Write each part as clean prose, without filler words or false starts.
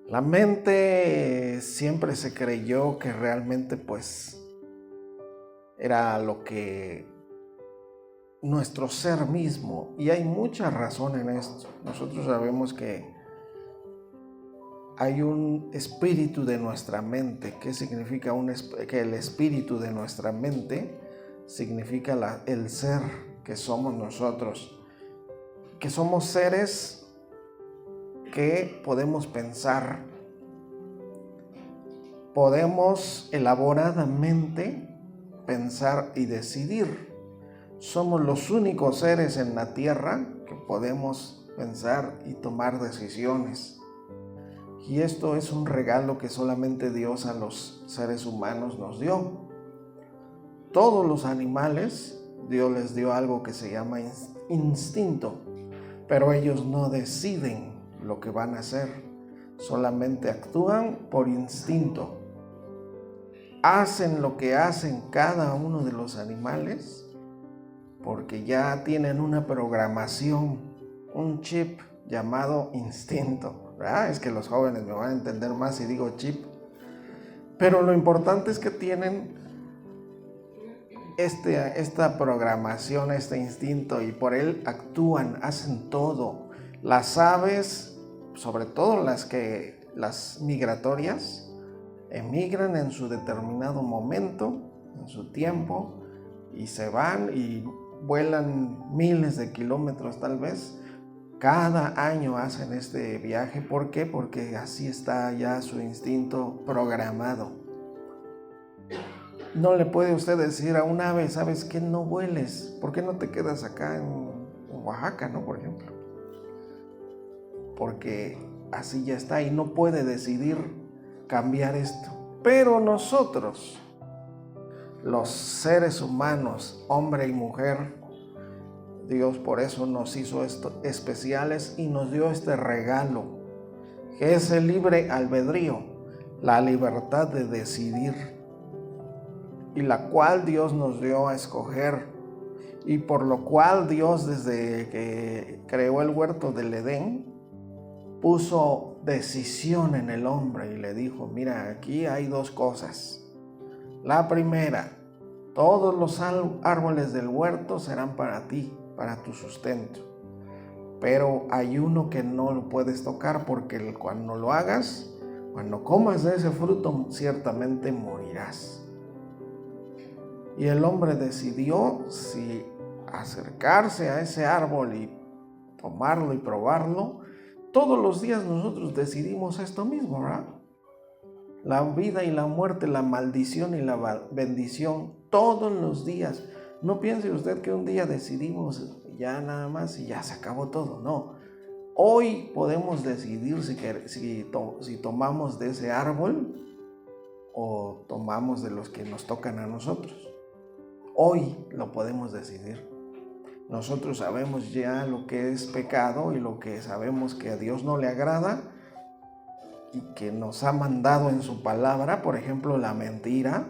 La mente siempre se creyó que realmente pues era lo que nuestro ser mismo, y hay mucha razón en esto. Nosotros sabemos que hay un espíritu de nuestra mente. ¿Qué significa que el espíritu de nuestra mente? Significa el ser que somos nosotros, que somos seres que podemos pensar, podemos elaboradamente pensar y decidir. Somos los únicos seres en la tierra que podemos pensar y tomar decisiones. Y esto es un regalo que solamente Dios a los seres humanos nos dio. Todos los animales, Dios les dio algo que se llama instinto, pero ellos no deciden lo que van a hacer, solamente actúan por instinto. Hacen lo que hacen cada uno de los animales porque ya tienen una programación, un chip llamado instinto. Es que los jóvenes me van a entender más si digo chip. Pero lo importante es que tienen esta programación, este instinto, y por él actúan, hacen todo. Las aves, sobre todo las migratorias, emigran en su determinado momento, en su tiempo, y se van y vuelan miles de kilómetros tal vez. Cada año hacen este viaje. ¿Por qué? Porque así está ya su instinto programado. No le puede usted decir a un ave, ¿sabes qué? No vueles. ¿Por qué no te quedas acá en Oaxaca, ¿no? Por ejemplo. Porque así ya está y no puede decidir cambiar esto. Pero nosotros, los seres humanos, hombre y mujer, Dios por eso nos hizo especiales y nos dio este regalo, que es el libre albedrío, la libertad de decidir, y la cual Dios nos dio a escoger, y por lo cual Dios, desde que creó el huerto del Edén, puso decisión en el hombre y le dijo: mira, aquí hay dos cosas. La primera, todos los árboles del huerto serán para ti, para tu sustento, pero hay uno que no lo puedes tocar, porque cuando lo hagas, cuando comas de ese fruto, ciertamente morirás. Y el hombre decidió si acercarse a ese árbol y tomarlo y probarlo. Todos los días nosotros decidimos esto mismo, ¿verdad? La vida y la muerte, la maldición y la bendición, todos los días. No piense usted que un día decidimos ya nada más y ya se acabó todo. No. Hoy podemos decidir si tomamos de ese árbol o tomamos de los que nos tocan a nosotros. Hoy lo podemos decidir. Nosotros sabemos ya lo que es pecado y lo que sabemos que a Dios no le agrada y que nos ha mandado en su palabra. Por ejemplo, la mentira.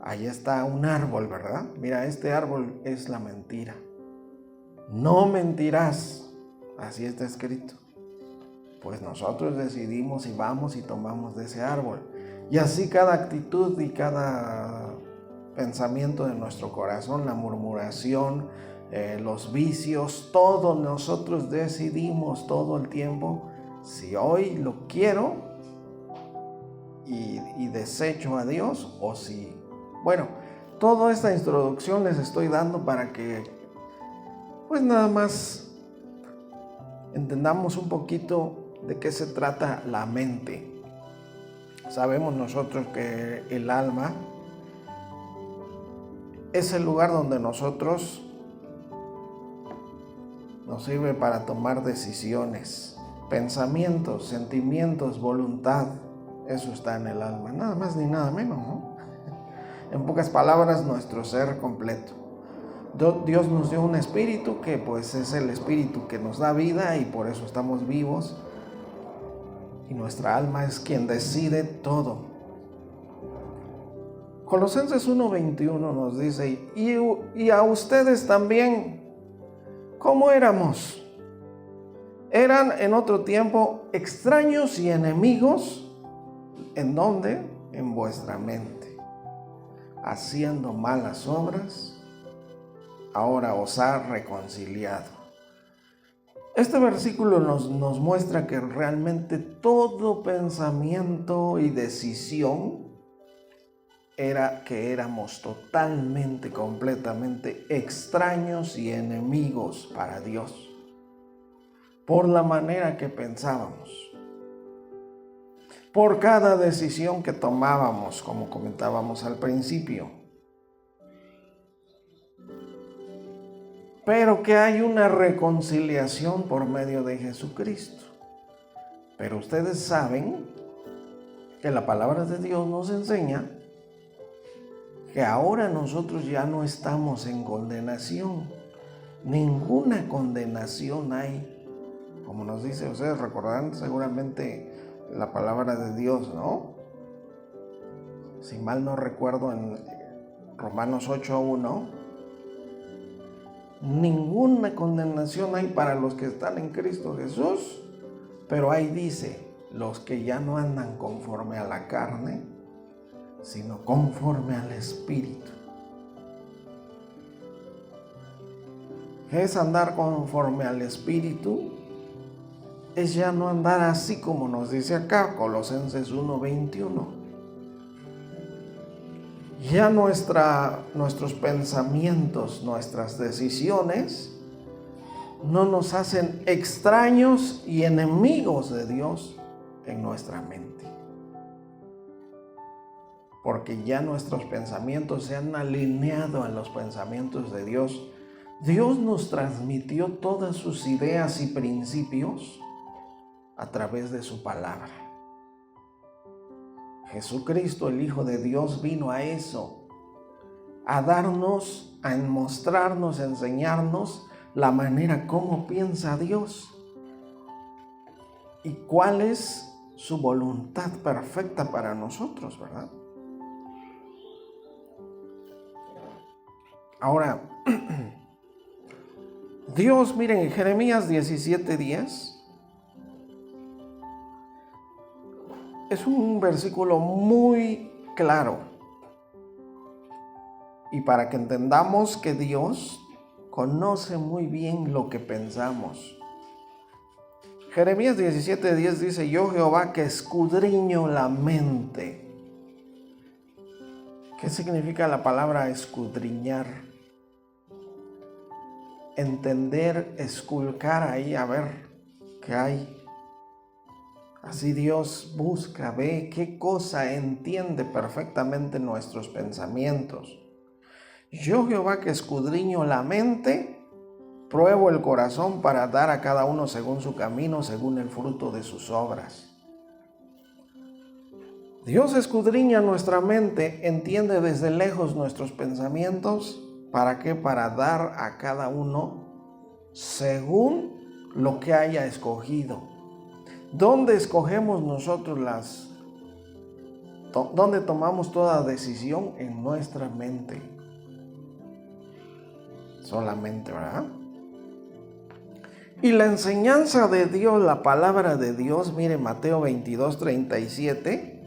Ahí está un árbol, ¿verdad? Mira, este árbol es la mentira. No mentirás. Así está escrito. Pues nosotros decidimos y vamos y tomamos de ese árbol. Y así cada actitud y cada pensamiento de nuestro corazón, la murmuración, los vicios, todos nosotros decidimos todo el tiempo si hoy lo quiero y desecho a Dios, o si... Bueno, toda esta introducción les estoy dando para que pues nada más entendamos un poquito de qué se trata la mente. Sabemos nosotros que el alma es el lugar donde nosotros nos sirve para tomar decisiones, pensamientos, sentimientos, voluntad. Eso está en el alma, nada más ni nada menos, ¿no? En pocas palabras, nuestro ser completo. Dios nos dio un espíritu que pues es el espíritu que nos da vida y por eso estamos vivos. Y nuestra alma es quien decide todo. Colosenses 1:21 nos dice: y a ustedes también, ¿cómo éramos? Eran en otro tiempo extraños y enemigos. ¿En dónde? En vuestra mente, haciendo malas obras. Ahora os ha reconciliado. Este versículo nos muestra que realmente todo pensamiento y decisión era que éramos totalmente, completamente extraños y enemigos para Dios, por la manera que pensábamos, por cada decisión que tomábamos, como comentábamos al principio. Pero que hay una reconciliación por medio de Jesucristo. Pero ustedes saben que la palabra de Dios nos enseña que ahora nosotros ya no estamos en condenación. Ninguna condenación hay. Como nos dice, ustedes recordarán seguramente la palabra de Dios, ¿no? Si mal no recuerdo, en Romanos 8:1, ninguna condenación hay para los que están en Cristo Jesús, pero ahí dice, los que ya no andan conforme a la carne, sino conforme al Espíritu. ¿Qué es andar conforme al Espíritu? Es ya no andar así como nos dice acá, Colosenses 1:21. Ya nuestros pensamientos, nuestras decisiones no nos hacen extraños y enemigos de Dios en nuestra mente. Porque ya nuestros pensamientos se han alineado a los pensamientos de Dios. Dios nos transmitió todas sus ideas y principios a través de su palabra. Jesucristo, el Hijo de Dios, vino a eso, a darnos, a mostrarnos, a enseñarnos la manera como piensa Dios y cuál es su voluntad perfecta para nosotros, ¿verdad? Ahora, Dios, miren, en Jeremías 17:10, es un versículo muy claro. Y para que entendamos que Dios conoce muy bien lo que pensamos. Jeremías 17:10 dice, yo Jehová que escudriño la mente. ¿Qué significa la palabra escudriñar? Entender, esculcar ahí, a ver qué hay. Así Dios busca, ve qué cosa, entiende perfectamente nuestros pensamientos. Yo, Jehová, que escudriño la mente, pruebo el corazón para dar a cada uno según su camino, según el fruto de sus obras. Dios escudriña nuestra mente, entiende desde lejos nuestros pensamientos. ¿Para qué? Para dar a cada uno según lo que haya escogido. ¿Dónde escogemos nosotros dónde tomamos toda decisión? En nuestra mente. Solamente, ¿verdad? Y la enseñanza de Dios, la palabra de Dios, mire Mateo 22:37,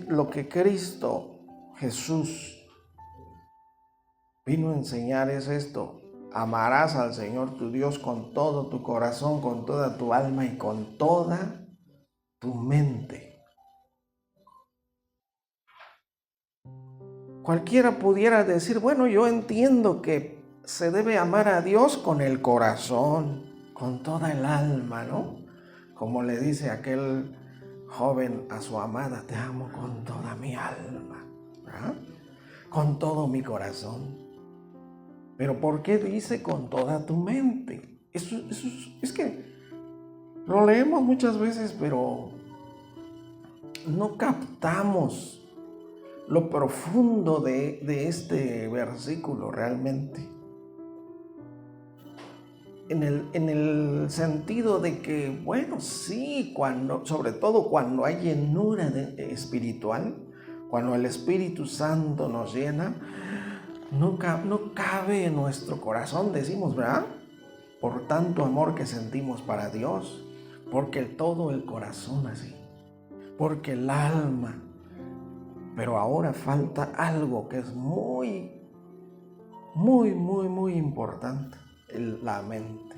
lo que Cristo Jesús vino a enseñar es esto: amarás al Señor tu Dios con todo tu corazón, con toda tu alma y con toda tu mente. Cualquiera pudiera decir, bueno, yo entiendo que se debe amar a Dios con el corazón, con toda el alma, ¿no? Como le dice aquel joven a su amada, te amo con toda mi alma, ¿verdad? Con todo mi corazón. Pero ¿por qué dice con toda tu mente? Eso es que lo leemos muchas veces, pero no captamos lo profundo de este versículo realmente. En el sentido de que, bueno, sí, sobre todo cuando hay llenura espiritual, cuando el Espíritu Santo nos llena, no cabe en nuestro corazón, decimos, ¿verdad? por tanto amor que sentimos para Dios, porque todo el corazón así, porque el alma. Pero ahora falta algo que es muy importante, la mente.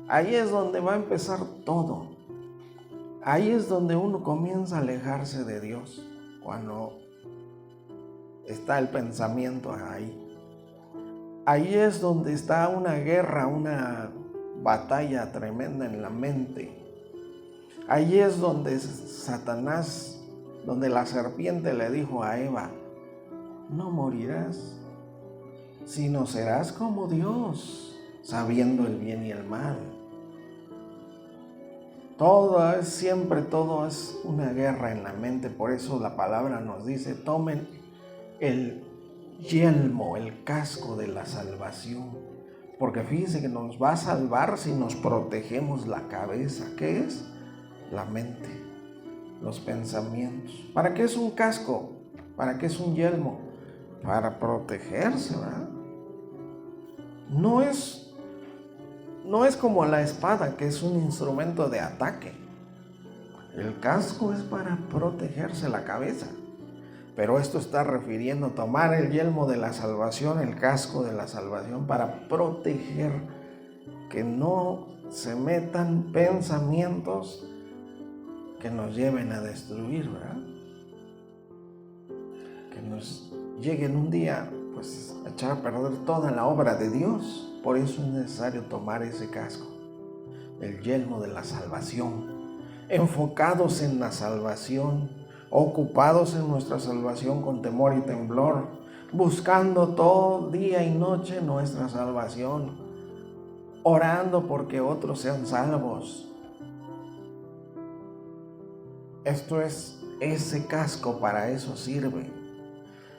Ahí es donde va a empezar todo. Ahí es donde uno comienza a alejarse de Dios, cuando está el pensamiento ahí. Ahí es donde está una guerra, una batalla tremenda en la mente. Ahí es donde Satanás, donde la serpiente le dijo a Eva: no morirás, sino serás como Dios, sabiendo el bien y el mal. Todo es una guerra en la mente. Por eso la palabra nos dice: tomen el yelmo, el casco de la salvación. Porque fíjense que nos va a salvar si nos protegemos la cabeza. ¿Qué es? La mente, los pensamientos. ¿Para qué es un casco? ¿Para qué es un yelmo? Para protegerse, ¿verdad? No es como la espada, que es un instrumento de ataque. El casco es para protegerse la cabeza. Pero esto está refiriendo a tomar el yelmo de la salvación, el casco de la salvación, para proteger que no se metan pensamientos que nos lleven a destruir, ¿verdad? Que nos lleguen un día, pues, a echar a perder toda la obra de Dios. Por eso es necesario tomar ese casco, el yelmo de la salvación, enfocados en la salvación, ocupados en nuestra salvación con temor y temblor, buscando todo día y noche nuestra salvación, orando porque otros sean salvos. Esto es, ese casco para eso sirve.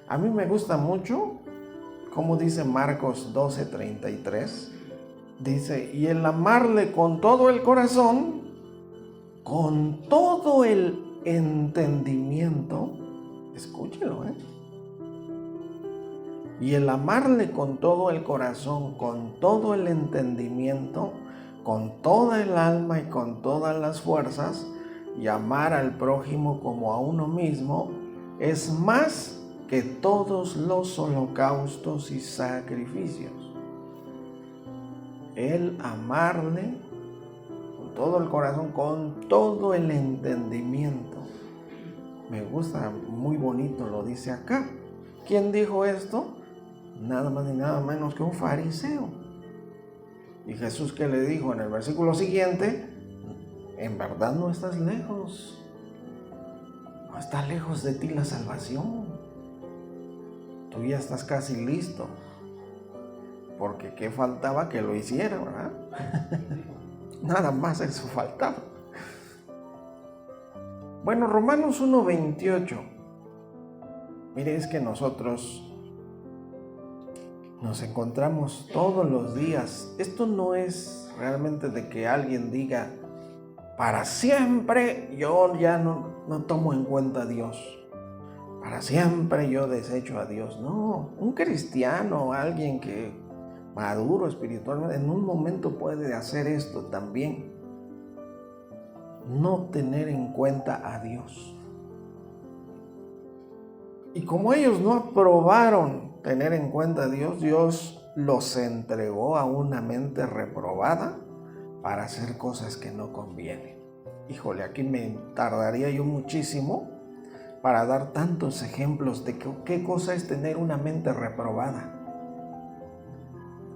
A mí me gusta mucho como dice Marcos 12:33, dice: y el amarle con todo el corazón, con todo el entendimiento, escúchelo, y el amarle con todo el corazón, con todo el entendimiento, con toda el alma y con todas las fuerzas, y amar al prójimo como a uno mismo, es más que todos los holocaustos y sacrificios. El amarle con todo el corazón, con todo el entendimiento. Me gusta, muy bonito lo dice acá. ¿Quién dijo esto? Nada más ni nada menos que un fariseo. Y Jesús, ¿qué le dijo en el versículo siguiente? En verdad no estás lejos. No está lejos de ti la salvación. Tú ya estás casi listo. Porque ¿qué faltaba? Que lo hiciera, ¿verdad? Nada más eso faltaba. Bueno, Romanos 1:28. Mire, es que nosotros nos encontramos todos los días. Esto no es realmente de que alguien diga: para siempre yo ya no tomo en cuenta a Dios. Para siempre yo desecho a Dios. No, un cristiano, alguien que maduro espiritualmente, en un momento puede hacer esto también. No tener en cuenta a Dios. Y como ellos no aprobaron tener en cuenta a Dios, Dios los entregó a una mente reprobada para hacer cosas que no convienen. Híjole, aquí me tardaría yo muchísimo para dar tantos ejemplos de qué cosa es tener una mente reprobada.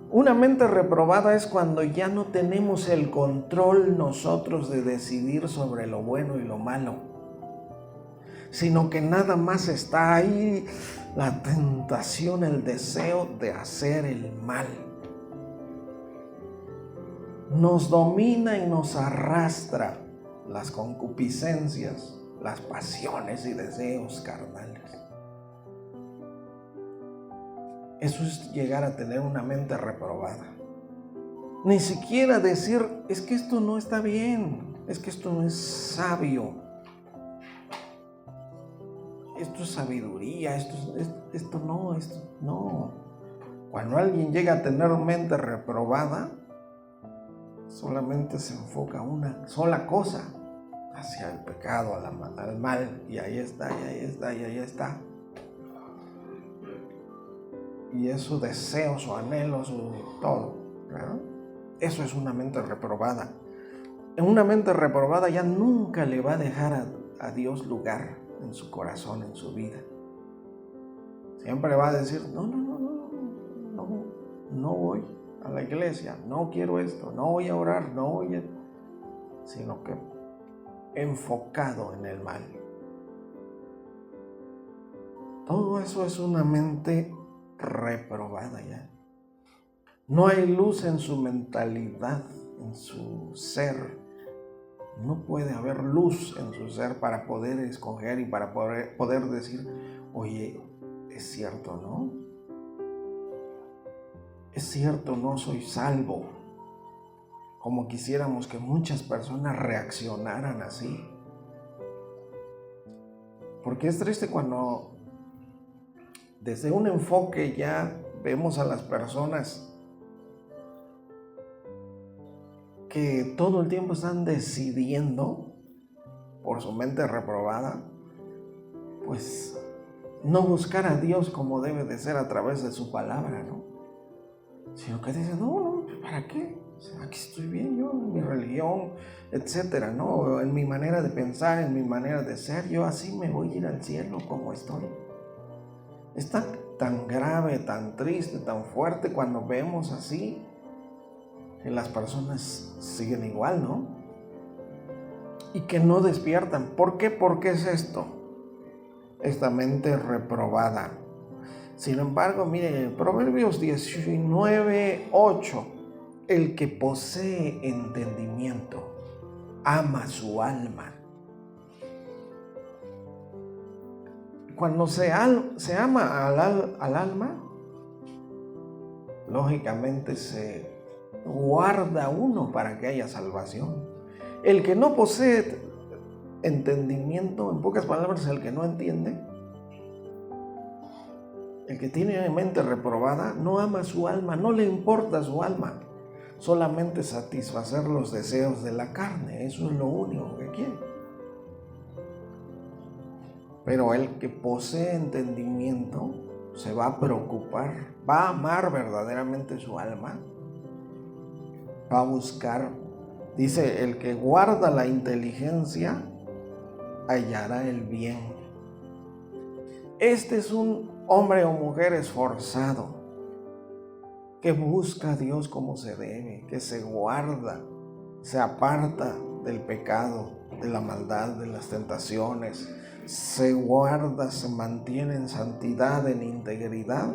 Una mente reprobada es cuando ya no tenemos el control nosotros de decidir sobre lo bueno y lo malo, sino que nada más está ahí la tentación, el deseo de hacer el mal. Nos domina y nos arrastra las concupiscencias, las pasiones y deseos carnales. Eso es llegar a tener una mente reprobada. Ni siquiera decir: es que esto no está bien, es que esto no es sabio, esto es sabiduría, esto no. Cuando alguien llega a tener mente reprobada, solamente se enfoca una sola cosa, hacia el pecado, al mal, y ahí está, y ahí está, y ahí está. Y es su deseo, su anhelo, su todo, ¿verdad? Eso es una mente reprobada. En una mente reprobada ya nunca le va a dejar a Dios lugar en su corazón, en su vida. Siempre va a decir, no voy a la iglesia, no quiero esto, no voy a orar, no voy a... Sino que enfocado en el mal. Todo eso es una mente reprobada ya. No hay luz en su mentalidad, en su ser. No puede haber luz en su ser para poder escoger y para poder decir, oye, es cierto, ¿no? Es cierto, no soy salvo. Como quisiéramos que muchas personas reaccionaran así. Porque es triste cuando desde un enfoque ya vemos a las personas que todo el tiempo están decidiendo por su mente reprobada, pues no buscar a Dios como debe de ser a través de su palabra, ¿no? Sino que dicen, no, ¿para qué? Aquí estoy bien yo, en mi religión, etcétera, ¿no? En mi manera de pensar, en mi manera de ser, yo así me voy a ir al cielo como estoy. Es tan grave, tan triste, tan fuerte cuando vemos así que las personas siguen igual, ¿no? Y que no despiertan. ¿Por qué? ¿Por qué es esto? Esta mente reprobada. Sin embargo, mire, Proverbios 19:8, el que posee entendimiento ama su alma. Cuando se ama al alma, lógicamente se guarda uno para que haya salvación. El que no posee entendimiento, en pocas palabras, el que no entiende, el que tiene mente reprobada, no ama su alma, no le importa su alma, solamente satisfacer los deseos de la carne, eso es lo único que quiere. Pero el que posee entendimiento se va a preocupar, va a amar verdaderamente su alma, va a buscar, dice, el que guarda la inteligencia hallará el bien. Este es un hombre o mujer esforzado, que busca a Dios como se debe, que se guarda, se aparta del pecado, de la maldad, de las tentaciones, se guarda, se mantiene en santidad, en integridad,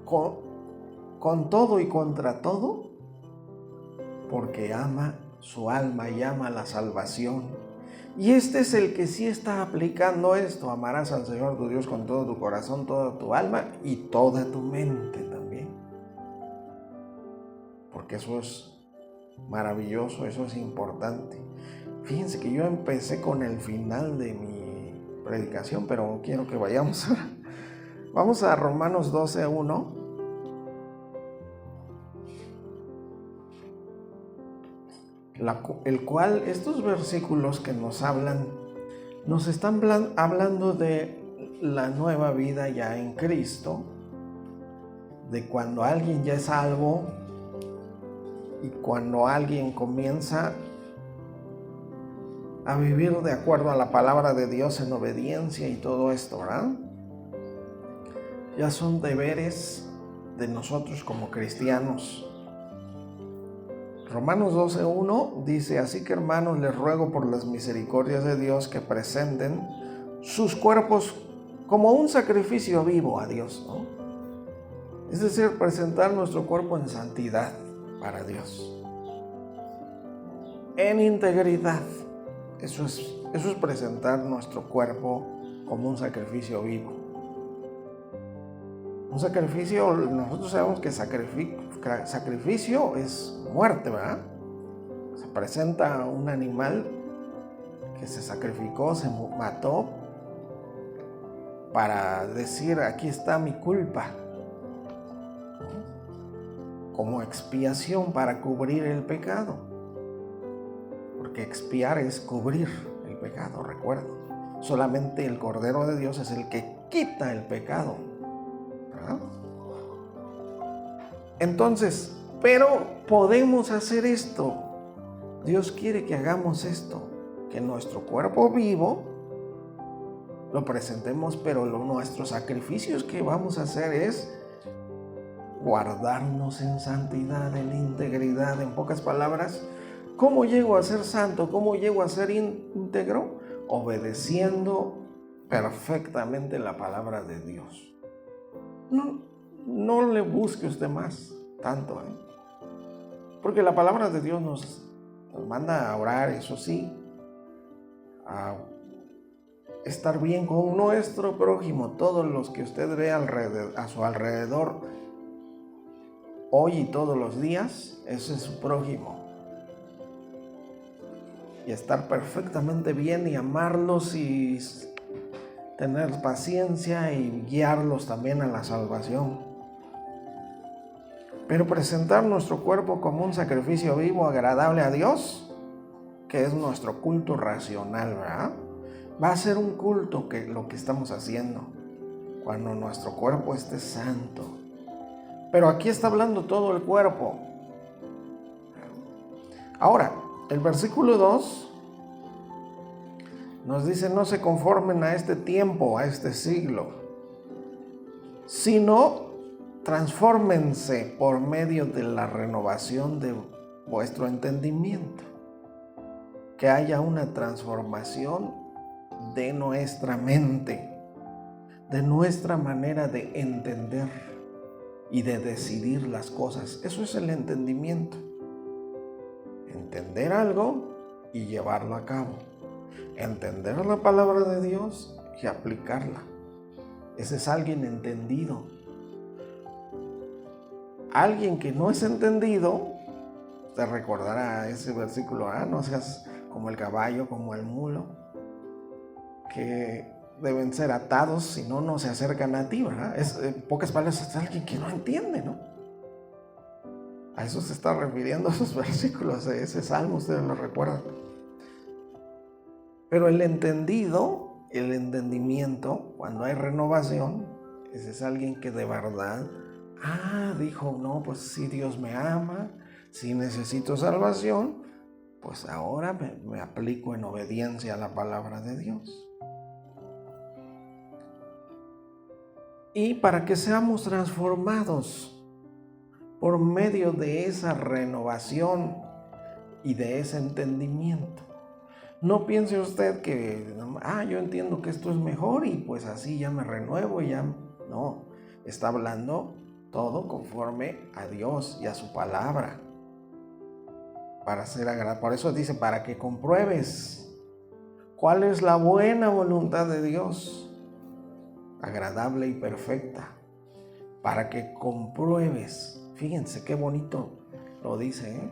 con todo y contra todo, porque ama su alma y ama la salvación. Y este es el que sí está aplicando esto: amarás al Señor tu Dios con todo tu corazón, toda tu alma y toda tu mente también. Porque eso es maravilloso, eso es importante. Fíjense que yo empecé con el final de mi predicación, pero quiero que vayamos ahora. Vamos a Romanos 12:1. El cual, estos versículos que nos hablan, nos están hablando de la nueva vida ya en Cristo, de cuando alguien ya es salvo y cuando alguien comienza a vivir de acuerdo a la palabra de Dios en obediencia y todo esto, ¿verdad? Ya son deberes de nosotros como cristianos. Romanos 12:1 dice, así que hermanos, les ruego por las misericordias de Dios que presenten sus cuerpos como un sacrificio vivo a Dios, ¿no? Es decir, presentar nuestro cuerpo en santidad para Dios, en integridad. Eso es presentar nuestro cuerpo como un sacrificio vivo. Un sacrificio, nosotros sabemos que sacrificio es muerte, ¿verdad? Se presenta un animal que se sacrificó, se mató, para decir, aquí está mi culpa, como expiación para cubrir el pecado. Porque expiar es cubrir el pecado, recuerda. Solamente el Cordero de Dios es el que quita el pecado, ¿verdad? Entonces, pero podemos hacer esto. Dios quiere que hagamos esto, que nuestro cuerpo vivo lo presentemos, pero nuestros sacrificios que vamos a hacer es guardarnos en santidad, en integridad. En pocas palabras, ¿cómo llego a ser santo? ¿Cómo llego a ser íntegro? Obedeciendo perfectamente la palabra de Dios. No le busque usted más tanto, porque la palabra de Dios nos manda a orar, eso sí, a estar bien con nuestro prójimo. Todos los que usted ve a su alrededor hoy y todos los días, ese es su prójimo. Y estar perfectamente bien y amarlos y tener paciencia y guiarlos también a la salvación. Pero presentar nuestro cuerpo como un sacrificio vivo, agradable a Dios, que es nuestro culto racional, ¿verdad? Va a ser un culto lo que estamos haciendo cuando nuestro cuerpo esté santo. Pero aquí está hablando todo el cuerpo. Ahora, el versículo 2 nos dice: no se conformen a este tiempo, a este siglo, sino transfórmense por medio de la renovación de vuestro entendimiento. Que haya una transformación de nuestra mente, de nuestra manera de entender y de decidir las cosas. Eso es el entendimiento. Entender algo y llevarlo a cabo. Entender la palabra de Dios y aplicarla. Ese es alguien entendido. Alguien que no es entendido, te recordará ese versículo: no seas como el caballo, como el mulo, que deben ser atados, si no, no se acercan a ti, ¿verdad? En pocas palabras, es alguien que no entiende, ¿no? A eso se está refiriendo esos versículos de ese salmo, ustedes lo recuerdan. Pero el entendido, el entendimiento, cuando hay renovación, ese es alguien que de verdad, dijo: no, pues si Dios me ama, si necesito salvación, pues ahora me aplico en obediencia a la palabra de Dios. Y para que seamos transformados por medio de esa renovación y de ese entendimiento. No piense usted que, yo entiendo que esto es mejor y pues así ya me renuevo y ya. No, está hablando todo conforme a Dios y a su palabra. Para ser agradable. Por eso dice: para que compruebes cuál es la buena voluntad de Dios, agradable y perfecta. Para que compruebes. Fíjense qué bonito lo dice,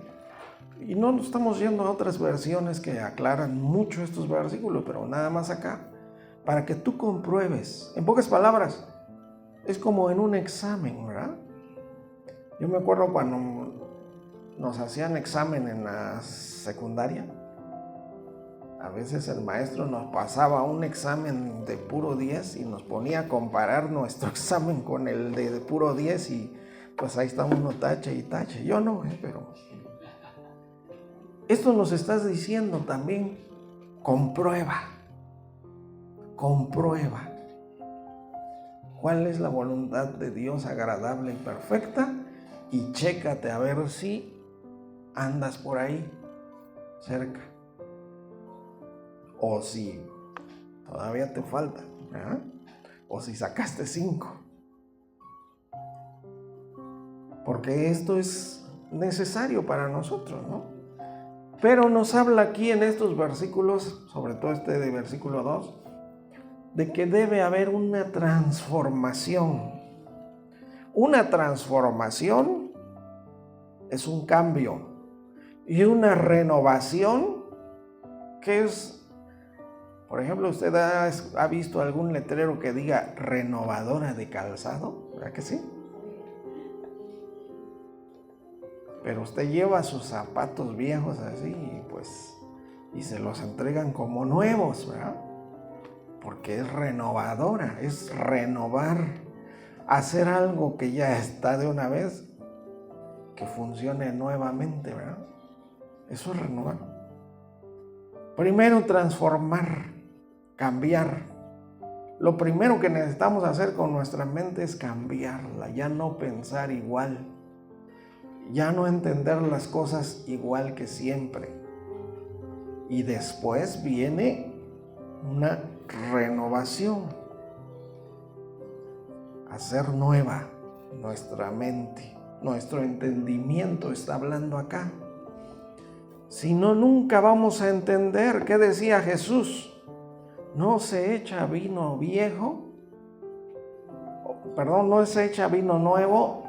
Y no nos estamos yendo a otras versiones que aclaran mucho estos versículos, pero nada más acá. Para que tú compruebes. En pocas palabras, es como en un examen, ¿verdad? Yo me acuerdo cuando nos hacían examen en la secundaria. A veces el maestro nos pasaba un examen de puro 10 y nos ponía a comparar nuestro examen con el de puro 10 y pues ahí está uno tache y tache. Yo no, pero esto nos estás diciendo también: comprueba cuál es la voluntad de Dios agradable y perfecta, y chécate a ver si andas por ahí cerca o si todavía te falta, o si sacaste 5, porque esto es necesario para nosotros, ¿no? Pero nos habla aquí en estos versículos, sobre todo este de versículo 2, de que debe haber una transformación. Una transformación es un cambio, y una renovación, que es, por ejemplo, usted ha visto algún letrero que diga renovadora de calzado, ¿verdad que sí? Pero usted lleva sus zapatos viejos así y se los entregan como nuevos, ¿verdad? Porque es renovadora, es renovar, hacer algo que ya está de una vez, que funcione nuevamente, ¿verdad? Eso es renovar. Primero, transformar, cambiar. Lo primero que necesitamos hacer con nuestra mente es cambiarla, ya no pensar igual, ya no entender las cosas igual que siempre. Y después viene una renovación, hacer nueva nuestra mente, nuestro entendimiento está hablando acá. Si no, nunca vamos a entender. ¿Qué decía Jesús? No se echa vino nuevo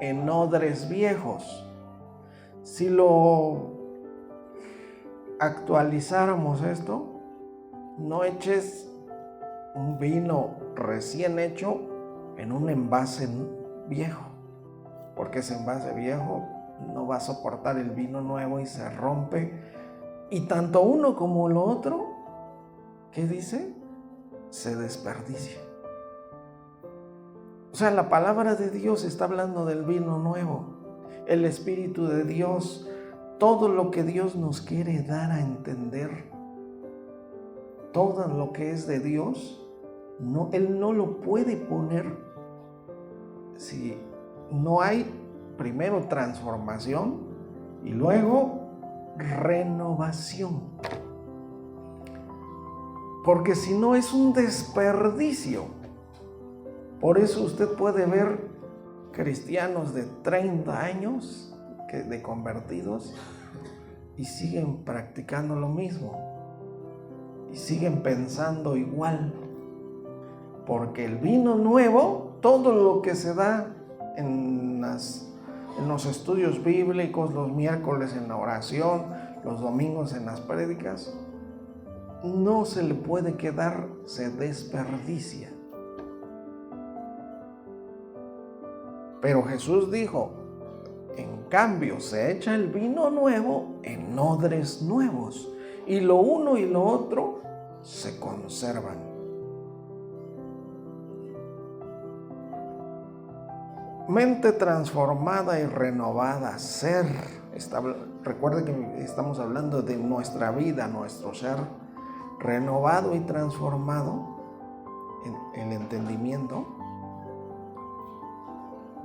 en odres viejos. Si lo actualizáramos esto, no eches un vino recién hecho en un envase viejo, porque ese envase viejo no va a soportar el vino nuevo y se rompe. Y tanto uno como lo otro, ¿qué dice? Se desperdicia. O sea, la palabra de Dios está hablando del vino nuevo. El Espíritu de Dios, todo lo que Dios nos quiere dar a entender, todo lo que es de Dios, Él no lo puede poner si no hay primero transformación y luego renovación. Porque si no es un desperdicio. Por eso usted puede ver cristianos de 30 años de convertidos y siguen practicando lo mismo y siguen pensando igual, porque el vino nuevo, todo lo que se da en los estudios bíblicos, los miércoles en la oración, los domingos en las prédicas, no se le puede quedar, se desperdicia. Pero Jesús dijo, en cambio, se echa el vino nuevo en odres nuevos, y lo uno y lo otro se conservan. Mente transformada y renovada, ser. Recuerde que estamos hablando de nuestra vida, nuestro ser renovado y transformado en el entendimiento.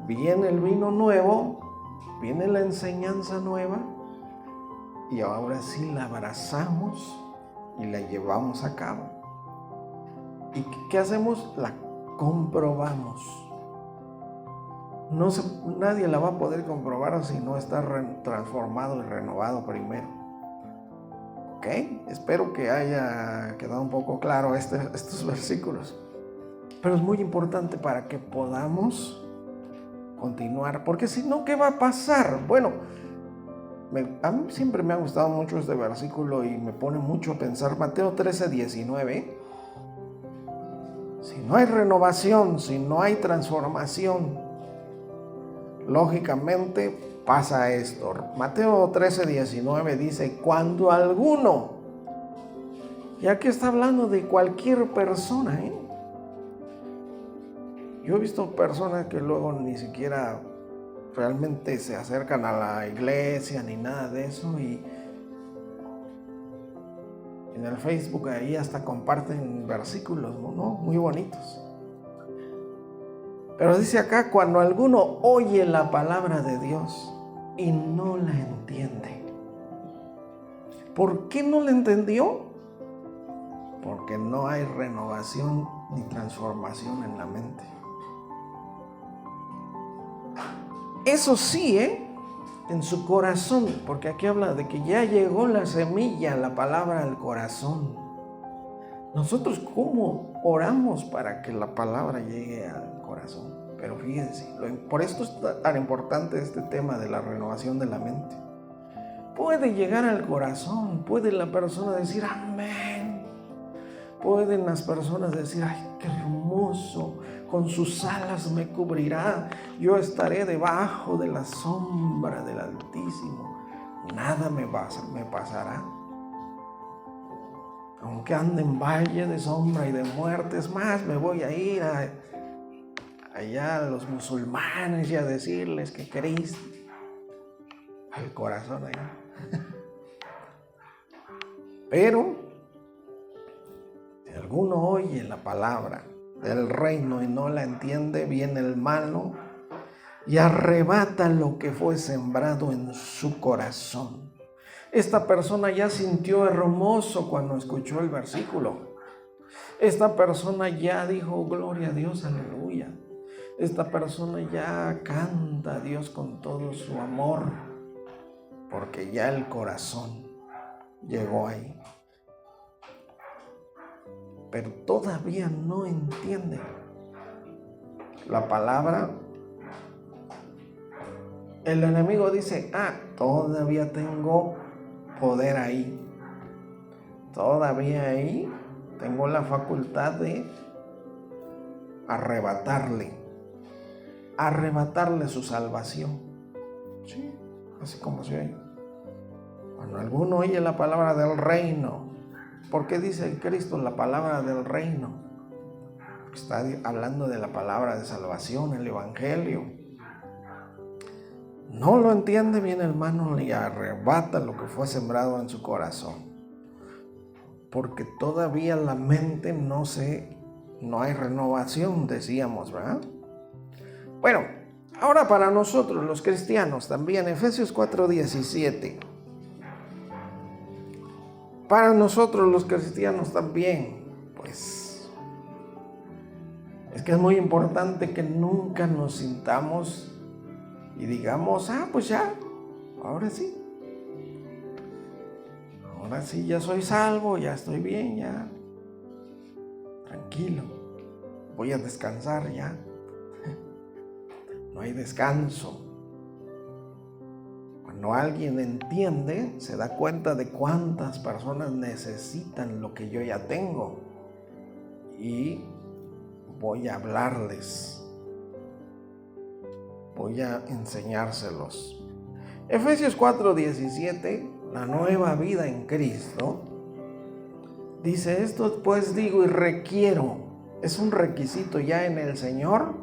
Viene el vino nuevo, viene la enseñanza nueva y ahora sí la abrazamos y la llevamos a cabo. ¿Y qué hacemos? La comprobamos. Nadie la va a poder comprobar si no está transformado y renovado primero. ¿Ok? Espero que haya quedado un poco claro estos versículos. Pero es muy importante para que podamos continuar, porque si no, ¿qué va a pasar? Bueno, a mí siempre me ha gustado mucho este versículo y me pone mucho a pensar. Mateo 13:19. Si no hay renovación, si no hay transformación, lógicamente pasa esto. Mateo 13:19 dice, cuando alguno, y aquí está hablando de cualquier persona, Yo he visto personas que luego ni siquiera realmente se acercan a la iglesia ni nada de eso, y en el Facebook ahí hasta comparten versículos, ¿no? Muy bonitos. Pero dice acá, cuando alguno oye la palabra de Dios y no la entiende. ¿Por qué no la entendió? Porque no hay renovación ni transformación en la mente. Eso sí, en su corazón, porque aquí habla de que ya llegó la semilla, la palabra al corazón. Nosotros, ¿cómo oramos para que la palabra llegue al corazón? Pero fíjense, por esto es tan importante este tema de la renovación de la mente. Puede llegar al corazón, puede la persona decir amén. Pueden las personas decir, ay, qué hermoso, con sus alas me cubrirá. Yo estaré debajo de la sombra del Altísimo. Nada me pasará. Aunque ande en valle de sombra y de muerte, es más, me voy a ir allá a los musulmanes y a decirles que Cristo, al corazón allá. Pero si alguno oye la palabra del reino y no la entiende, viene el malo y arrebata lo que fue sembrado en su corazón. Esta persona ya sintió hermoso cuando escuchó el versículo. Esta persona ya dijo, gloria a Dios, aleluya. Esta persona ya canta a Dios con todo su amor, porque ya el corazón llegó ahí. Pero todavía no entiende la palabra. El enemigo dice, todavía tengo poder ahí. Todavía ahí tengo la facultad de arrebatarle su salvación. Sí, así como se oye. Cuando alguno oye la palabra del reino, ¿por qué dice Cristo la palabra del reino? Porque está hablando de la palabra de salvación, el evangelio. No lo entiende bien, hermano, y arrebata lo que fue sembrado en su corazón. Porque todavía la mente no hay renovación, decíamos, ¿verdad? Bueno, ahora para nosotros los cristianos también, Efesios 4:17. Para nosotros los cristianos también, pues, es que es muy importante que nunca nos sintamos y digamos, pues ya, ahora sí. Ahora sí, ya soy salvo, ya estoy bien, ya. Tranquilo, voy a descansar ya. No hay descanso. Cuando alguien entiende, se da cuenta de cuántas personas necesitan lo que yo ya tengo. Y voy a hablarles. Voy a enseñárselos. Efesios 4:17, la nueva vida en Cristo, dice: esto pues digo y requiero, es un requisito ya en el Señor,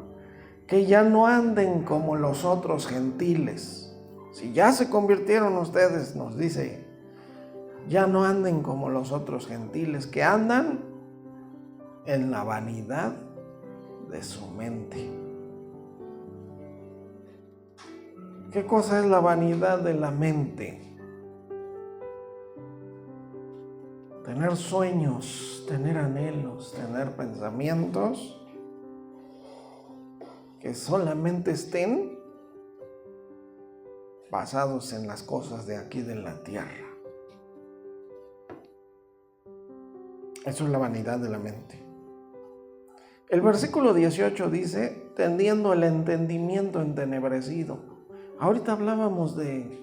que ya no anden como los otros gentiles. Si ya se convirtieron ustedes, nos dice, ya no anden como los otros gentiles, que andan en la vanidad de su mente. ¿Qué cosa es la vanidad de la mente? Tener sueños, tener anhelos, tener pensamientos que solamente estén basados en las cosas de aquí de la tierra. Eso es la vanidad de la mente. El versículo 18 dice, tendiendo el entendimiento entenebrecido. Ahorita hablábamos de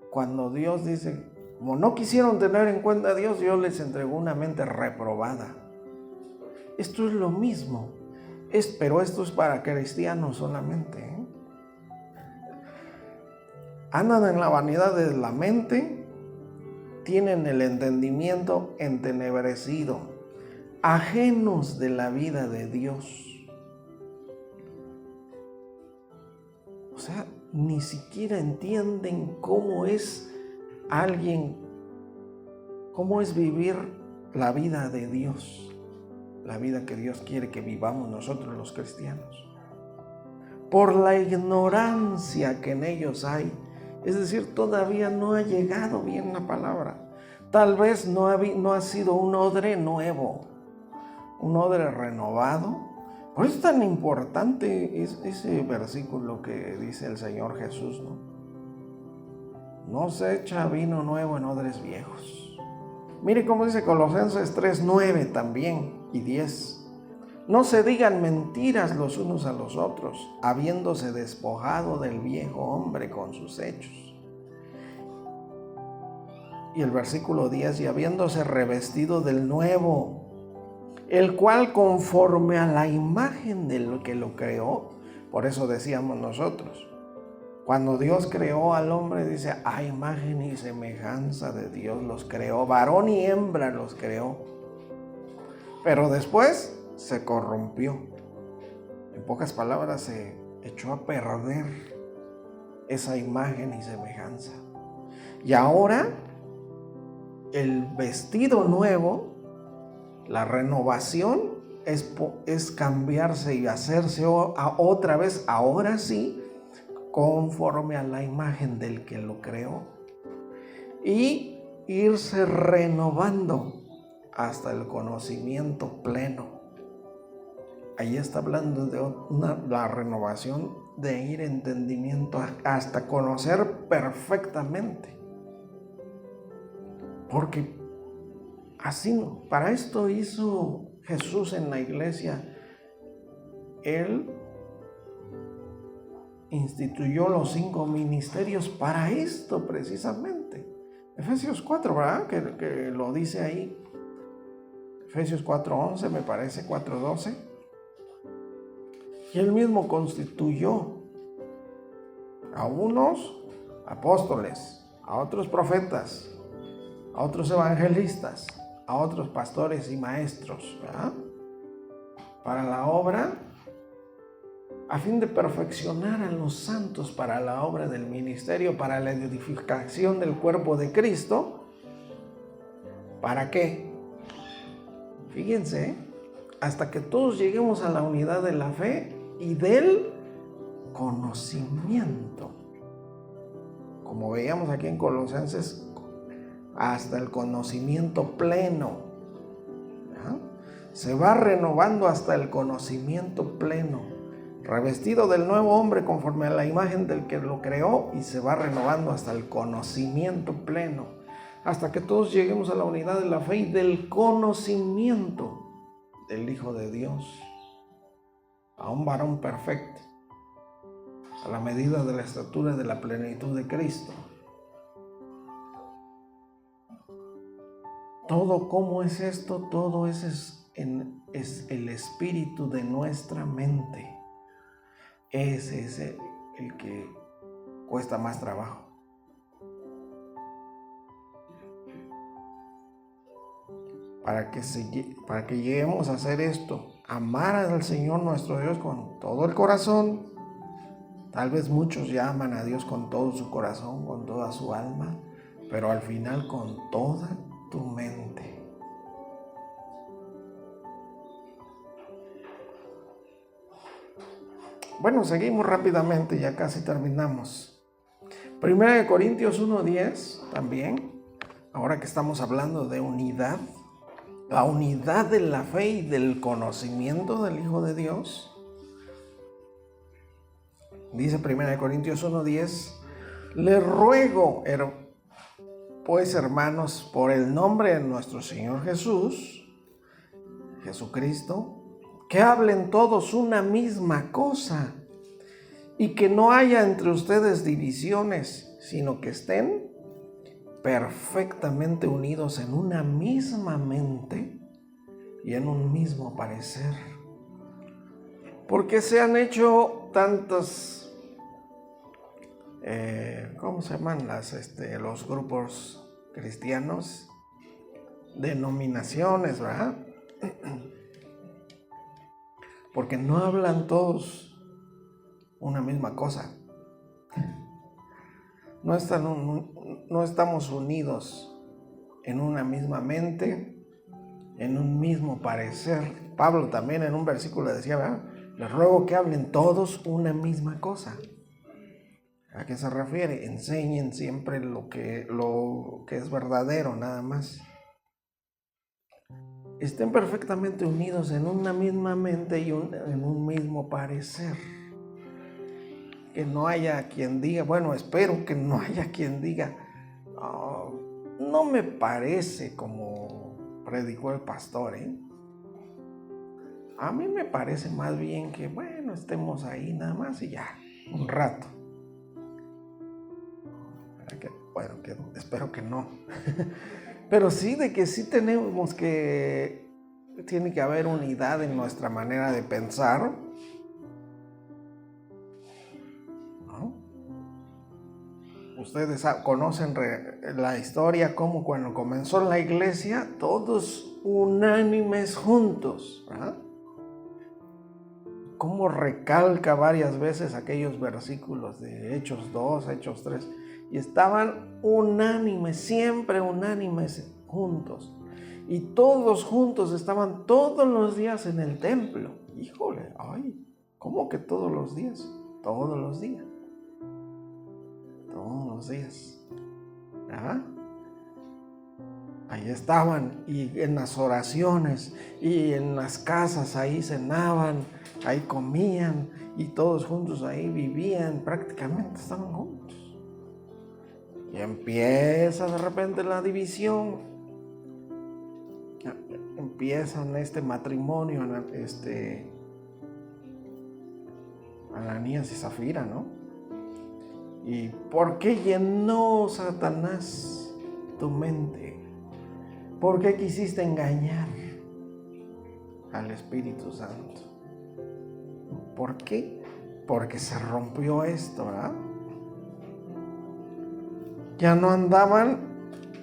cuando Dios dice, como no quisieron tener en cuenta a Dios, Dios les entregó una mente reprobada. Esto es lo mismo, pero esto es para cristianos solamente, ¿eh? Andan en la vanidad de la mente, tienen el entendimiento entenebrecido, ajenos de la vida de Dios. O sea, ni siquiera entienden cómo es vivir la vida de Dios, la vida que Dios quiere que vivamos nosotros los cristianos. Por la ignorancia que en ellos hay, es decir, todavía no ha llegado bien la palabra. Tal vez no ha sido un odre nuevo, un odre renovado. Por eso es tan importante ese versículo que dice el Señor Jesús, ¿no? No se echa vino nuevo en odres viejos. Mire cómo dice Colosenses 3:9 también y 10. No se digan mentiras los unos a los otros, habiéndose despojado del viejo hombre con sus hechos. Y el versículo 10, y habiéndose revestido del nuevo, el cual conforme a la imagen del que lo creó, por eso decíamos nosotros, cuando Dios creó al hombre, dice, a imagen y semejanza de Dios los creó, varón y hembra los creó. Pero después se corrompió. En pocas palabras, se echó a perder esa imagen y semejanza. Y ahora, el vestido nuevo, la renovación, es cambiarse y hacerse otra vez, ahora sí, conforme a la imagen del que lo creó, y irse renovando hasta el conocimiento pleno. Ahí está hablando de la renovación, de ir entendimiento hasta conocer perfectamente. Porque así, para esto hizo Jesús en la iglesia. Él instituyó los 5 ministerios para esto precisamente. Efesios 4, ¿verdad? Que lo dice ahí. Efesios 4:11, me parece, 4:12. Y él mismo constituyó a unos apóstoles, a otros profetas, a otros evangelistas, a otros pastores y maestros, ¿verdad? Para la obra, a fin de perfeccionar a los santos para la obra del ministerio, para la edificación del cuerpo de Cristo. ¿Para qué? Fíjense, hasta que todos lleguemos a la unidad de la fe y del conocimiento. Como veíamos aquí en Colosenses, hasta el conocimiento pleno. ¿Ya? Se va renovando hasta el conocimiento pleno, revestido del nuevo hombre conforme a la imagen del que lo creó, y se va renovando hasta el conocimiento pleno, hasta que todos lleguemos a la unidad de la fe y del conocimiento del Hijo de Dios, a un varón perfecto, a la medida de la estatura de la plenitud de Cristo. Todo, ¿cómo es esto? Todo es el espíritu de nuestra mente. Ese es el que cuesta más trabajo. Para que lleguemos a hacer esto, amar al Señor nuestro Dios con todo el corazón. Tal vez muchos ya aman a Dios con todo su corazón, con toda su alma, pero al final con toda tu mente. Bueno, seguimos rápidamente, ya casi terminamos. 1 Corintios 1:10 también, ahora que estamos hablando de unidad, la unidad de la fe y del conocimiento del Hijo de Dios. Dice 1 Corintios 1:10, les ruego, pues hermanos, por el nombre de nuestro Señor Jesucristo, que hablen todos una misma cosa y que no haya entre ustedes divisiones, sino que estén perfectamente unidos en una misma mente y en un mismo parecer. Porque se han hecho tantas, ¿cómo se llaman los grupos cristianos? Denominaciones, ¿verdad? Porque no hablan todos una misma cosa. No estamos unidos en una misma mente, en un mismo parecer. Pablo también en un versículo decía, ¿verdad? Les ruego que hablen todos una misma cosa. ¿A qué se refiere? Enseñen siempre lo que es verdadero, nada más. Estén perfectamente unidos en una misma mente y en un mismo parecer. Que no haya quien diga, bueno, espero que no haya quien diga, no me parece como predicó el pastor, ¿eh? A mí me parece más bien que, bueno, estemos ahí nada más y ya, un rato. Bueno, espero que no. Pero sí, de que sí tenemos que tiene que haber unidad en nuestra manera de pensar, ¿no? Ustedes conocen la historia, como cuando comenzó la iglesia, todos unánimes juntos, ¿verdad? Cómo recalca varias veces aquellos versículos de Hechos 2, Hechos 3, y estaban unánimes, siempre unánimes juntos, y todos juntos estaban todos los días en el templo. Híjole, ay, ¿cómo que todos los días? Todos los días, todos los días, ¿verdad? Ahí estaban, y en las oraciones, y en las casas, ahí cenaban, ahí comían, y todos juntos ahí vivían, prácticamente estaban juntos. Y empieza de repente la división, empiezan este matrimonio, Ananías y Zafira, ¿no? ¿Y por qué llenó Satanás tu mente? ¿Por qué quisiste engañar al Espíritu Santo? ¿Por qué? Porque se rompió esto, ¿verdad? Ya no andaban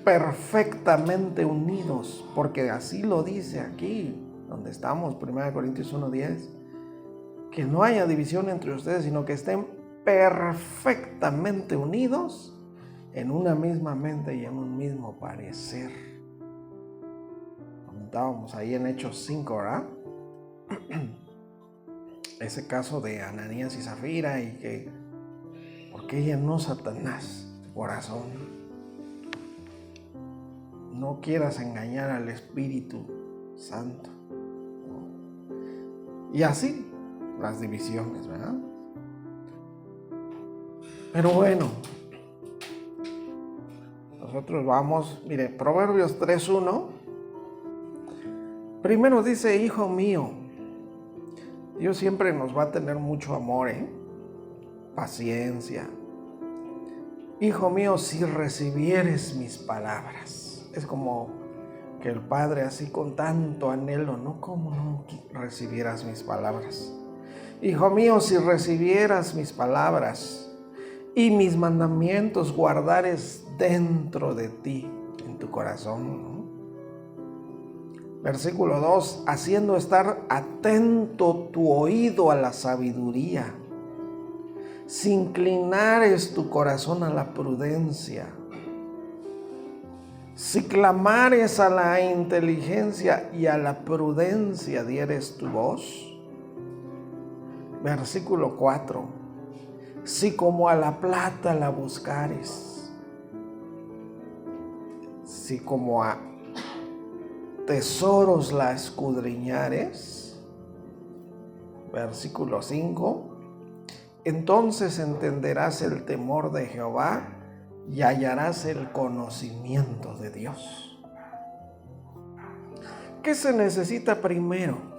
perfectamente unidos, porque así lo dice aquí, donde estamos, 1 Corintios 1:10, que no haya división entre ustedes, sino que estén perfectamente unidos en una misma mente y en un mismo parecer. Comentábamos ahí en Hechos 5, ¿verdad? Ese caso de Ananías y Zafira, y que ¿por qué llenó Satanás tu corazón? No quieras engañar al Espíritu Santo, ¿no? Y así las divisiones, ¿verdad? Pero bueno, nosotros vamos, mire, Proverbios 3:1, primero dice: hijo mío, Dios siempre nos va a tener mucho amor, paciencia. Hijo mío, si recibieres mis palabras. Es como que el Padre, así con tanto anhelo, ¿no? ¿Cómo no recibieras mis palabras? Hijo mío, si recibieras mis palabras y mis mandamientos guardares dentro de ti, en tu corazón, ¿no? Versículo 2, haciendo estar atento tu oído a la sabiduría, si inclinares tu corazón a la prudencia, si clamares a la inteligencia y a la prudencia dieres tu voz. Versículo 4, si como a la plata la buscares, si como a tesoros la escudriñares. Versículo 5, entonces entenderás el temor de Jehová y hallarás el conocimiento de Dios. ¿Qué se necesita primero?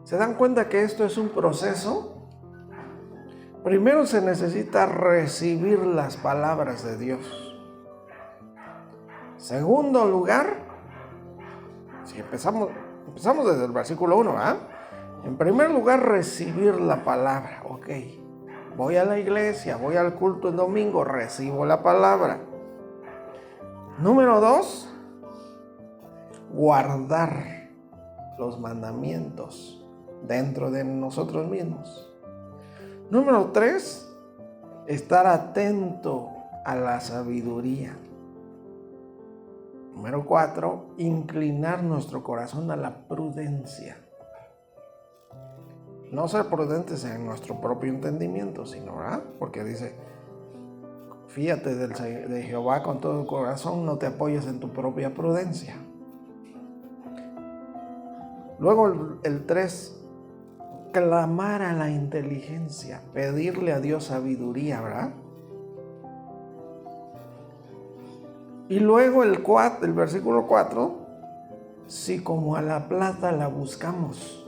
¿Se dan cuenta que esto es un proceso? Primero se necesita recibir las palabras de Dios. Segundo lugar, si empezamos desde el versículo 1, ¿verdad? En primer lugar, recibir la palabra. Ok, voy a la iglesia, voy al culto el domingo, recibo la palabra. Número 2, guardar los mandamientos dentro de nosotros mismos. Número 3, estar atento a la sabiduría. Número 4, inclinar nuestro corazón a la prudencia. No ser prudentes en nuestro propio entendimiento, sino, ¿verdad? Porque dice, fíate de Jehová con todo tu corazón, no te apoyes en tu propia prudencia. Luego el 3, clamar a la inteligencia, pedirle a Dios sabiduría, ¿verdad? Y luego el versículo 4, si como a la plata la buscamos.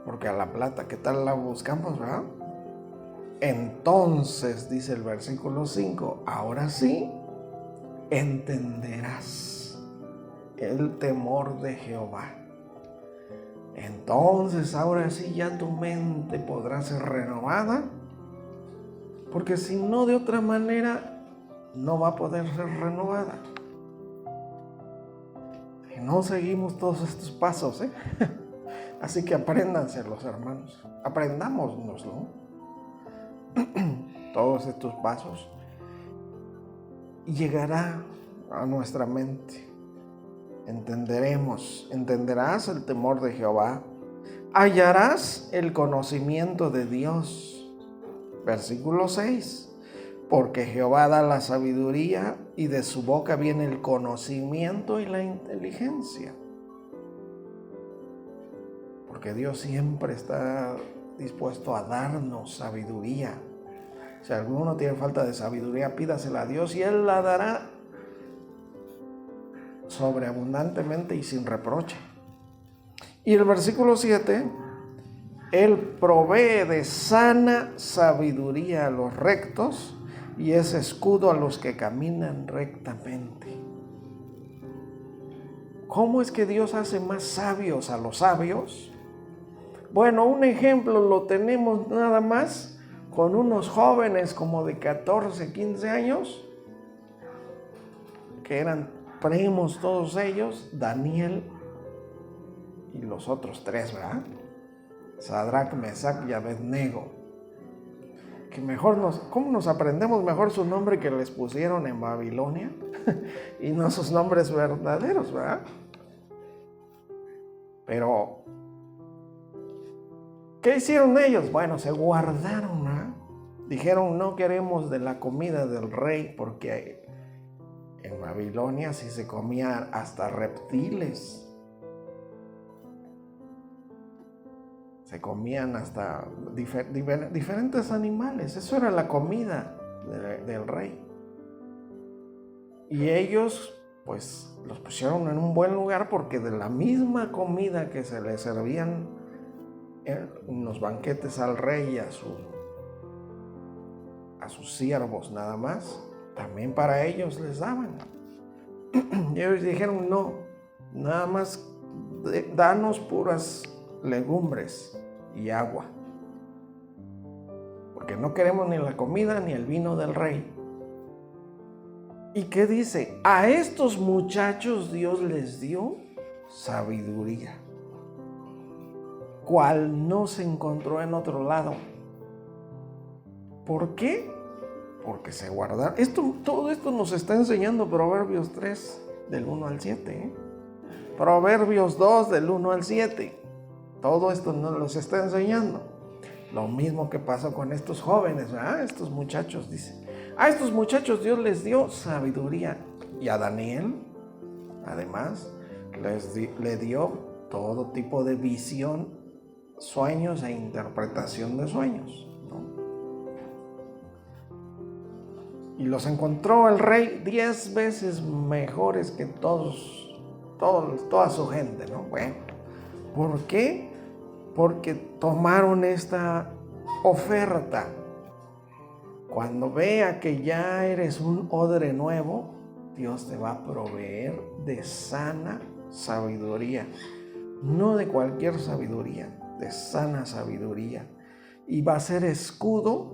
Porque a la plata, ¿qué tal la buscamos, verdad? Entonces, dice el versículo 5, ahora sí entenderás el temor de Jehová. Entonces ahora sí ya tu mente podrá ser renovada, porque si no, de otra manera no va a poder ser renovada. Si no seguimos todos estos pasos, Así que apréndanselos, hermanos. Aprendámonoslo. Todos estos pasos. Y llegará a nuestra mente. Entenderás el temor de Jehová. Hallarás el conocimiento de Dios. Versículo 6. Porque Jehová da la sabiduría y de su boca viene el conocimiento y la inteligencia. Porque Dios siempre está dispuesto a darnos sabiduría. Si alguno tiene falta de sabiduría, pídasela a Dios y Él la dará sobreabundantemente y sin reproche. Y el versículo 7, Él provee de sana sabiduría a los rectos y es escudo a los que caminan rectamente. ¿Cómo es que Dios hace más sabios a los sabios? Bueno, un ejemplo lo tenemos nada más con unos jóvenes como de 14, 15 años, que eran primos todos ellos, Daniel y los otros tres, ¿verdad? Sadrach, Mesach y Abednego. Que ¿cómo nos aprendemos mejor su nombre que les pusieron en Babilonia? Y no sus nombres verdaderos, ¿verdad? Pero ¿qué hicieron ellos? Bueno, se guardaron, dijeron, no queremos de la comida del rey, porque en Babilonia sí se comían hasta reptiles. Se comían hasta diferentes animales. Eso era la comida del rey. Y ellos, pues, los pusieron en un buen lugar porque de la misma comida que se les servían en los banquetes al rey y a sus siervos nada más, también para ellos les daban. Y ellos dijeron, no, nada más danos puras legumbres y agua, porque no queremos ni la comida ni el vino del rey. ¿Y qué dice? A estos muchachos Dios les dio sabiduría, cual no se encontró en otro lado. ¿Por qué? Porque se guardaron. Todo esto nos está enseñando Proverbios 3, del 1 al 7. Proverbios 2, del 1 al 7. Todo esto nos los está enseñando. Lo mismo que pasó con estos jóvenes, ¿verdad? Estos muchachos, dice. A estos muchachos Dios les dio sabiduría. Y a Daniel, además, le dio todo tipo de visión, sueños e interpretación de sueños, ¿no? Y los encontró el rey 10 veces mejores que toda su gente, ¿no? Bueno, ¿por qué? Porque tomaron esta oferta. Cuando vea que ya eres un odre nuevo, Dios te va a proveer de sana sabiduría. No de cualquier sabiduría, de sana sabiduría. Y va a ser escudo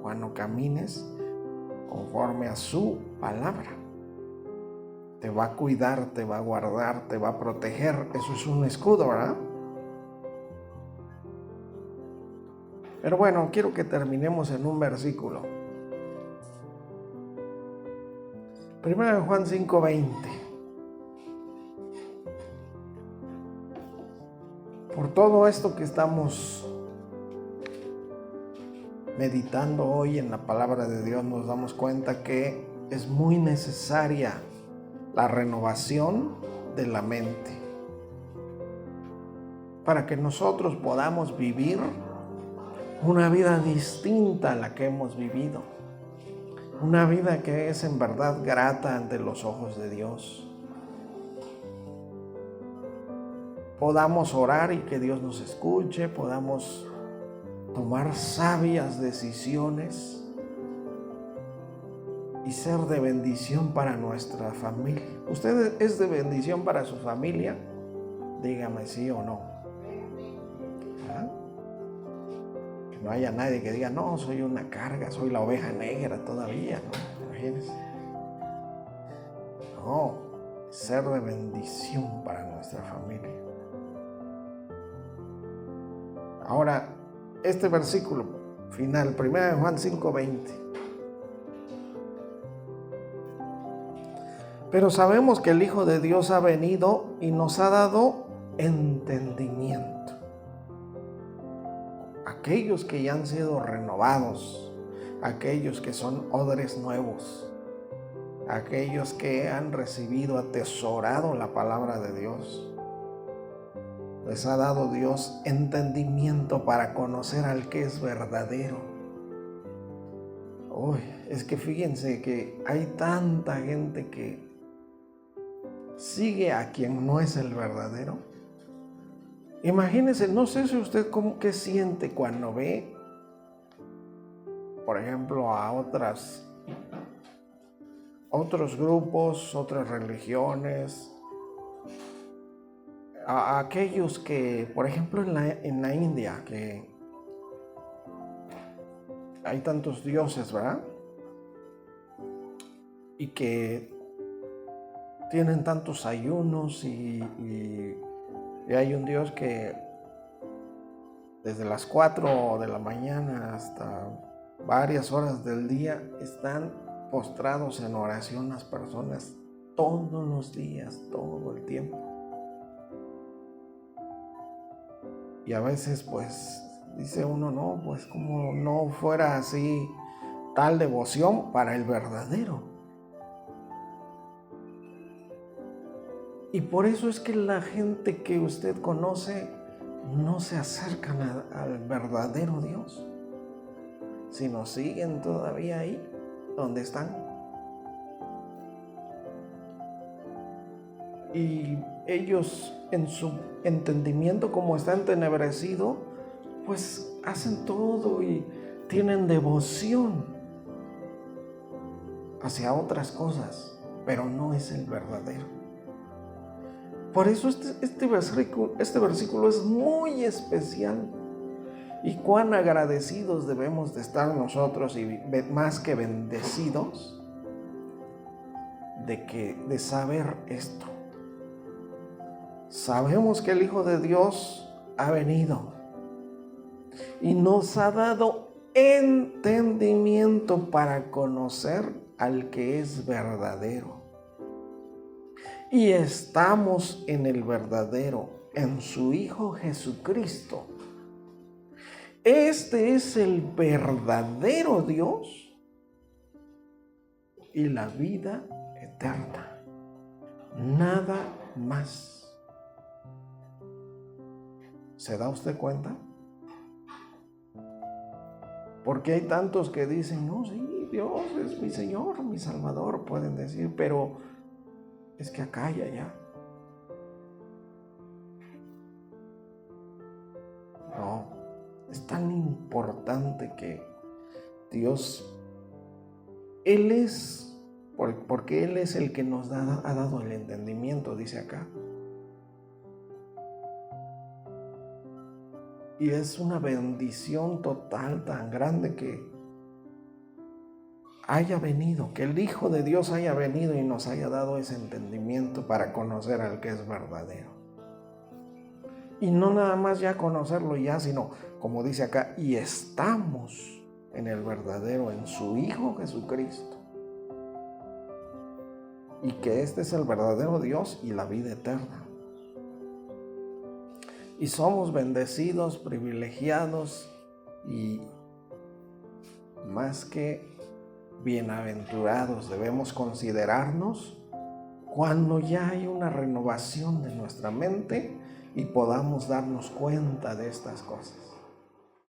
cuando camines conforme a su palabra. Te va a cuidar, te va a guardar, te va a proteger. Eso es un escudo, ¿verdad? Pero bueno, quiero que terminemos en un versículo. 1 Juan 5:20. Por todo esto que estamos meditando hoy en la palabra de Dios, nos damos cuenta que es muy necesaria la renovación de la mente para que nosotros podamos vivir una vida distinta a la que hemos vivido, una vida que es en verdad grata ante los ojos de Dios. Podamos orar y que Dios nos escuche, podamos tomar sabias decisiones y ser de bendición para nuestra familia. ¿Usted es de bendición para su familia? Dígame sí o no. ¿Ah? Que no haya nadie que diga, no, soy una carga, soy la oveja negra todavía, ¿no? Imagínense. No, ser de bendición para nuestra familia. Ahora, este versículo final, 1 Juan 5:20. Pero sabemos que el Hijo de Dios ha venido y nos ha dado entendimiento. Aquellos que ya han sido renovados, aquellos que son odres nuevos, aquellos que han recibido, atesorado la palabra de Dios, les ha dado Dios entendimiento para conocer al que es verdadero. Uy, es que fíjense que hay tanta gente que sigue a quien no es el verdadero. Imagínense, no sé si usted qué siente cuando ve, por ejemplo, a otros grupos, otras religiones, a aquellos que, por ejemplo, en la India, que hay tantos dioses, ¿verdad? Y que tienen tantos ayunos y hay un Dios que desde las 4 de la mañana hasta varias horas del día están postrados en oración las personas todos los días, todo el tiempo. Y a veces pues dice uno, no, pues como no fuera así tal devoción para el verdadero. Y por eso es que la gente que usted conoce no se acercan al verdadero Dios, sino siguen todavía ahí donde están. Y ellos en su entendimiento, como está entenebrecido, pues hacen todo y tienen devoción hacia otras cosas, pero no es el verdadero. Por eso este versículo es muy especial. Y cuán agradecidos debemos de estar nosotros, y más que bendecidos, de saber esto. Sabemos que el Hijo de Dios ha venido y nos ha dado entendimiento para conocer al que es verdadero. Y estamos en el verdadero, en su Hijo Jesucristo. Este es el verdadero Dios y la vida eterna. Nada más. ¿Se da usted cuenta? Porque hay tantos que dicen, no, sí, Dios es mi Señor, mi Salvador, pueden decir, pero es que acá y allá. No, es tan importante que Dios, Él es, porque Él es el que nos ha dado el entendimiento, dice acá. Y es una bendición total tan grande que haya venido, que el Hijo de Dios haya venido y nos haya dado ese entendimiento para conocer al que es verdadero. Y no nada más ya conocerlo ya, sino, como dice acá, y estamos en el verdadero, en su Hijo Jesucristo. Y que este es el verdadero Dios y la vida eterna. Y somos bendecidos, privilegiados y más que bienaventurados debemos considerarnos cuando ya hay una renovación de nuestra mente y podamos darnos cuenta de estas cosas.